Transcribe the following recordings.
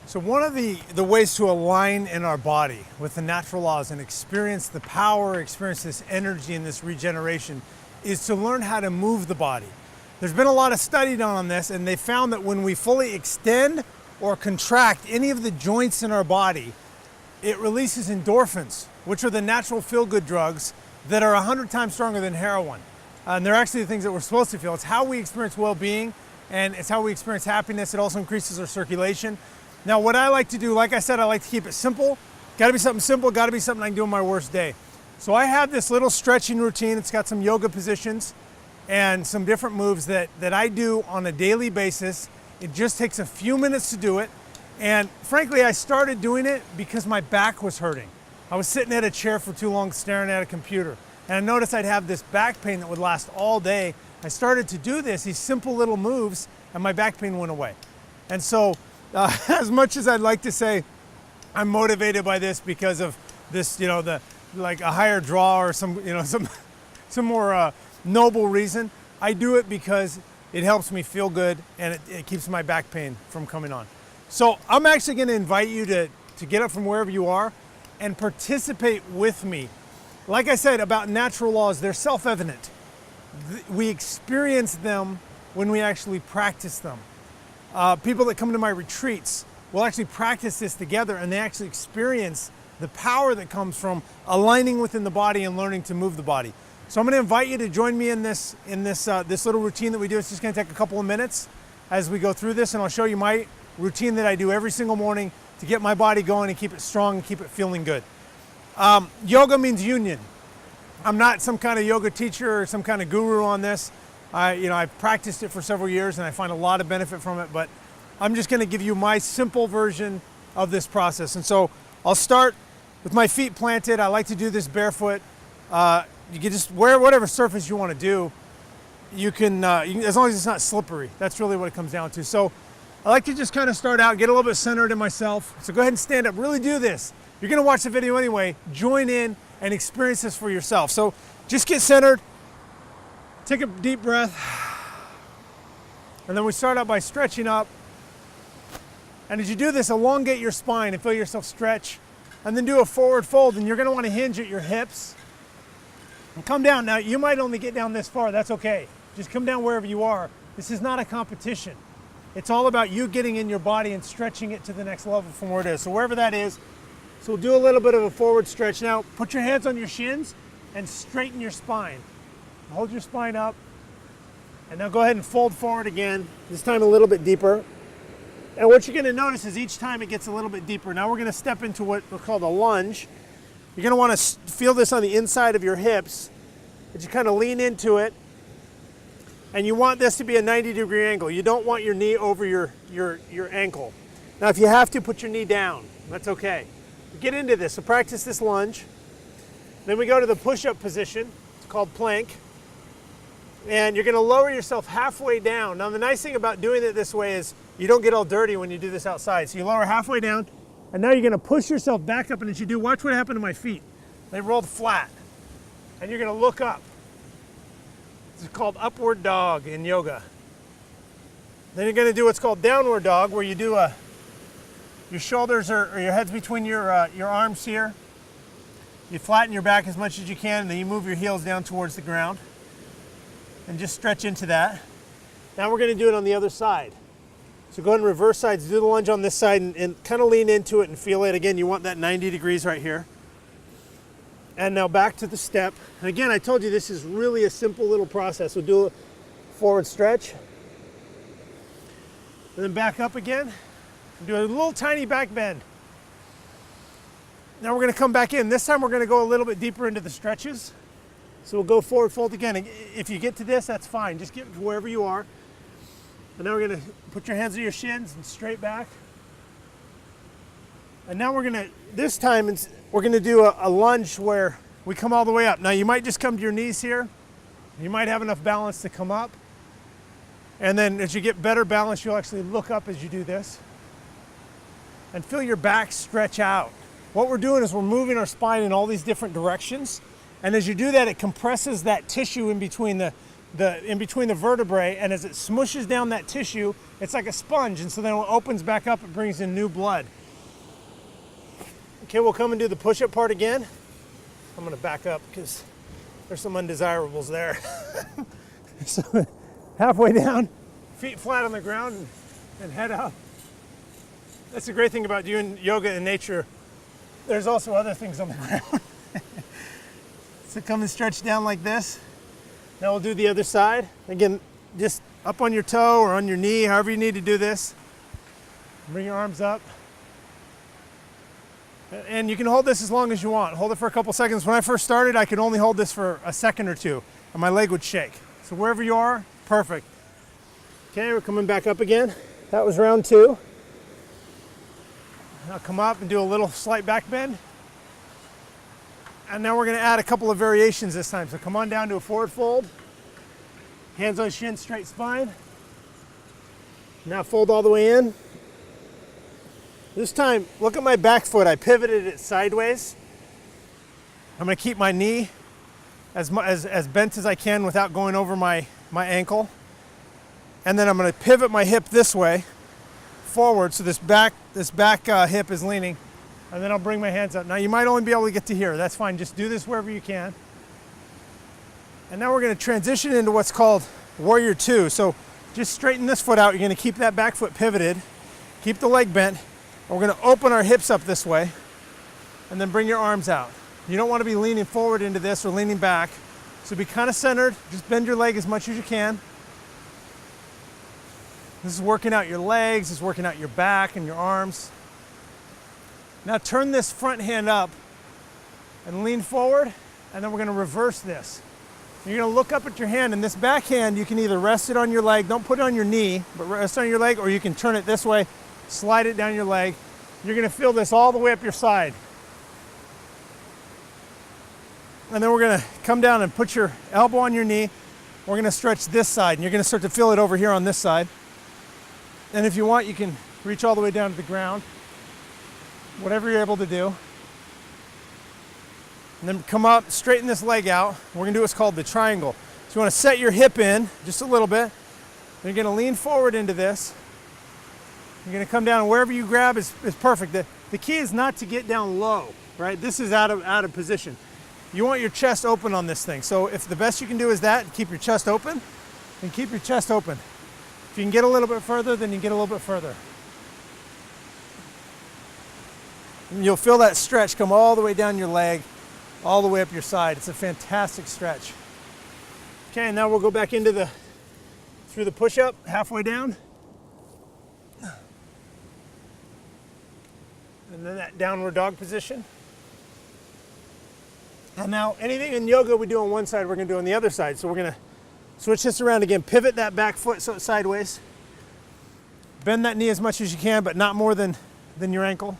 So one of the ways to align in our body with the natural laws and experience the power, experience this energy and this regeneration is to learn how to move the body. There's been a lot of study done on this, and they found that when we fully extend or contract any of the joints in our body, it releases endorphins, which are the natural feel-good drugs that are 100 times stronger than heroin. And they're actually the things that we're supposed to feel. It's how we experience well-being, and it's how we experience happiness. It also increases our circulation. Now, what I like to do, like I said, I like to keep it simple. Gotta be something simple, gotta be something I can do on my worst day. So I have this little stretching routine. It's got some yoga positions and some different moves that I do on a daily basis. It just takes a few minutes to do it. And frankly, I started doing it because my back was hurting. I was sitting at a chair for too long staring at a computer. And I noticed I'd have this back pain that would last all day. I started to do these simple little moves, and my back pain went away. And so, as much as I'd like to say I'm motivated by this because of this, like a higher draw or some more noble reason, I do it because it helps me feel good and it keeps my back pain from coming on. So I'm actually going to invite you to get up from wherever you are and participate with me. Like I said about natural laws, they're self-evident. We experience them when we actually practice them. People that come to my retreats will actually practice this together, and they actually experience the power that comes from aligning within the body and learning to move the body. So I'm going to invite you to join me in this little routine that we do. It's just going to take a couple of minutes as we go through this, and I'll show you my routine that I do every single morning to get my body going and keep it strong and keep it feeling good. Yoga means union. I'm not some kind of yoga teacher or some kind of guru on this. I've practiced it for several years and I find a lot of benefit from it, but I'm just going to give you my simple version of this process. And so I'll start with my feet planted. I like to do this barefoot. You can just wear whatever surface you want to do. You can, as long as it's not slippery. That's really what it comes down to. So I like to just kind of start out, get a little bit centered in myself. So go ahead and stand up, really do this. You're going to watch the video anyway. Join in and experience this for yourself. So just get centered. Take a deep breath, and then we start out by stretching up. And as you do this, elongate your spine and feel yourself stretch, and then do a forward fold, and you're going to want to hinge at your hips and come down. Now, you might only get down this far. That's okay. Just come down wherever you are. This is not a competition. It's all about you getting in your body and stretching it to the next level from where it is. So wherever that is, so we'll do a little bit of a forward stretch. Now, put your hands on your shins and straighten your spine. Hold your spine up, and now go ahead and fold forward again, this time a little bit deeper. And what you're going to notice is each time it gets a little bit deeper. Now we're going to step into what we call a lunge. You're going to want to feel this on the inside of your hips, as you kind of lean into it. And you want this to be a 90-degree angle. You don't want your knee over your ankle. Now if you have to, put your knee down. That's okay. Get into this, so practice this lunge. Then we go to the push-up position. It's called plank. And you're going to lower yourself halfway down. Now the nice thing about doing it this way is you don't get all dirty when you do this outside. So you lower halfway down, and now you're going to push yourself back up, and as you do, watch what happened to my feet. They rolled flat. And you're going to look up. This is called upward dog in yoga. Then you're going to do what's called downward dog, where you do your shoulders or your head's between your arms here. You flatten your back as much as you can, and then you move your heels down towards the ground. And just stretch into that. Now we're going to do it on the other side. So go ahead and reverse sides, do the lunge on this side and kind of lean into it and feel it. Again, you want that 90 degrees right here. And now back to the step. And again, I told you this is really a simple little process. We'll do a forward stretch. And then back up again. And do a little tiny back bend. Now we're going to come back in. This time we're going to go a little bit deeper into the stretches. So we'll go forward fold again. If you get to this, that's fine. Just get to wherever you are. And now we're going to put your hands on your shins and straight back. And now we're going to, this time, we're going to do a lunge where we come all the way up. Now you might just come to your knees here. You might have enough balance to come up. And then as you get better balance, you'll actually look up as you do this. And feel your back stretch out. What we're doing is we're moving our spine in all these different directions. And as you do that, it compresses that tissue in between the in between the vertebrae, and as it smushes down that tissue, it's like a sponge, and so then when it opens back up, it brings in new blood. Okay, we'll come and do the push-up part again. I'm gonna back up because there's some undesirables there. So halfway down, feet flat on the ground and head up. That's the great thing about doing yoga in nature. There's also other things on the ground. So come and stretch down like this. Now we'll do the other side. Again, just up on your toe or on your knee, however you need to do this. Bring your arms up. And you can hold this as long as you want. Hold it for a couple seconds. When I first started, I could only hold this for a second or two, and my leg would shake. So wherever you are, perfect. Okay, we're coming back up again. That was round 2. Now come up and do a little slight back bend. And now we're gonna add a couple of variations this time. So come on down to a forward fold. Hands on shin, straight spine. Now fold all the way in. This time, look at my back foot. I pivoted it sideways. I'm gonna keep my knee as bent as I can without going over my ankle. And then I'm gonna pivot my hip this way, forward, so this back hip is leaning. And then I'll bring my hands up. Now you might only be able to get to here. That's fine, just do this wherever you can. And now we're gonna transition into what's called Warrior 2. So just straighten this foot out. You're gonna keep that back foot pivoted, keep the leg bent. We're gonna open our hips up this way and then bring your arms out. You don't wanna be leaning forward into this or leaning back. So be kind of centered, just bend your leg as much as you can. This is working out your legs, this is working out your back and your arms. Now turn this front hand up and lean forward, and then we're gonna reverse this. You're gonna look up at your hand, and this back hand, you can either rest it on your leg, don't put it on your knee, but rest on your leg, or you can turn it this way, slide it down your leg. You're gonna feel this all the way up your side. And then we're gonna come down and put your elbow on your knee. We're gonna stretch this side, and you're gonna start to feel it over here on this side. And if you want, you can reach all the way down to the ground, whatever you're able to do. And then come up, straighten this leg out. We're gonna do what's called the triangle. So you wanna set your hip in just a little bit. Then you're gonna lean forward into this. You're gonna come down, and wherever you grab is perfect. The key is not to get down low, right? This is out of position. You want your chest open on this thing. So if the best you can do is that, keep your chest open, then keep your chest open. If you can get a little bit further, then you get a little bit further. And you'll feel that stretch come all the way down your leg, all the way up your side. It's a fantastic stretch. Okay, now we'll go back into through the push-up, halfway down. And then that downward dog position. And now anything in yoga we do on one side, we're gonna do on the other side. So we're gonna switch this around again, pivot that back foot so it's sideways. Bend that knee as much as you can, but not more than your ankle.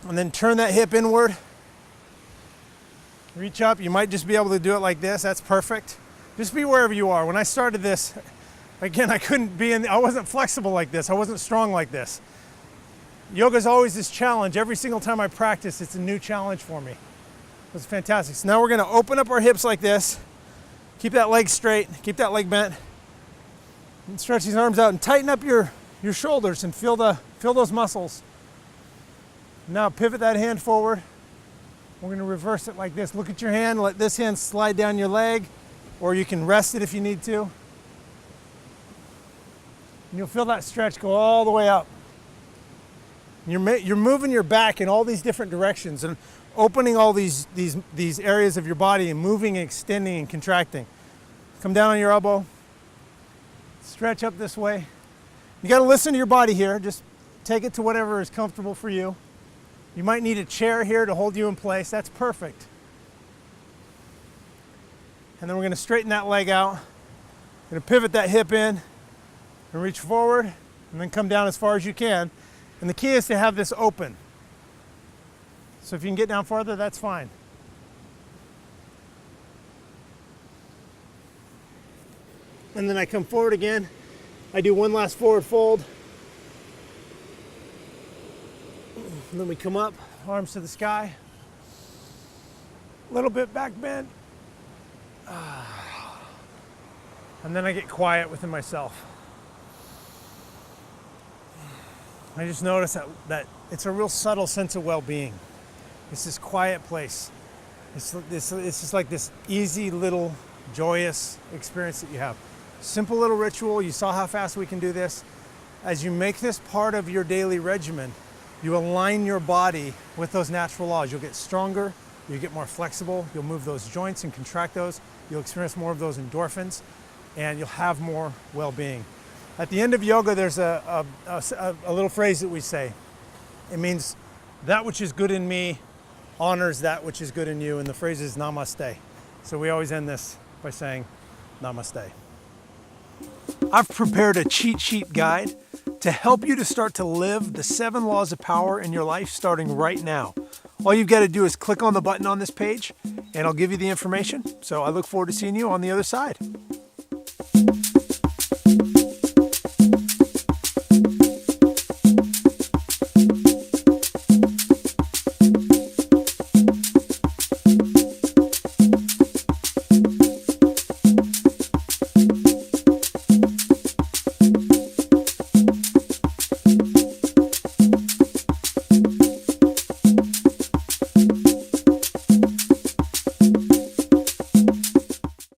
And then turn that hip inward. Reach up, you might just be able to do it like this, that's perfect. Just be wherever you are. When I started this, again, I wasn't flexible like this, I wasn't strong like this. Yoga's always this challenge. Every single time I practice, it's a new challenge for me. It's fantastic. So now we're gonna open up our hips like this. Keep that leg straight, keep that leg bent. And stretch these arms out and tighten up your shoulders and feel those muscles. Now pivot that hand forward. We're gonna reverse it like this. Look at your hand, let this hand slide down your leg, or you can rest it if you need to. And you'll feel that stretch go all the way up. You're moving your back in all these different directions and opening all these areas of your body and moving and extending and contracting. Come down on your elbow, stretch up this way. You gotta listen to your body here. Just take it to whatever is comfortable for you. You might need a chair here to hold you in place. That's perfect. And then we're gonna straighten that leg out. We're gonna pivot that hip in and reach forward and then come down as far as you can. And the key is to have this open. So if you can get down farther, that's fine. And then I come forward again. I do one last forward fold. And then we come up, arms to the sky. A little bit back bend. And then I get quiet within myself. I just notice that it's a real subtle sense of well-being. It's this quiet place. It's just like this easy little joyous experience that you have. Simple little ritual. You saw how fast we can do this. As you make this part of your daily regimen, you align your body with those natural laws. You'll get stronger, you'll get more flexible, you'll move those joints and contract those, you'll experience more of those endorphins, and you'll have more well-being. At the end of yoga, there's a little phrase that we say. It means, that which is good in me honors that which is good in you, and the phrase is namaste. So we always end this by saying namaste. I've prepared a cheat sheet guide to help you to start to live the 7 laws of power in your life starting right now. All you've got to do is click on the button on this page and I'll give you the information. So I look forward to seeing you on the other side.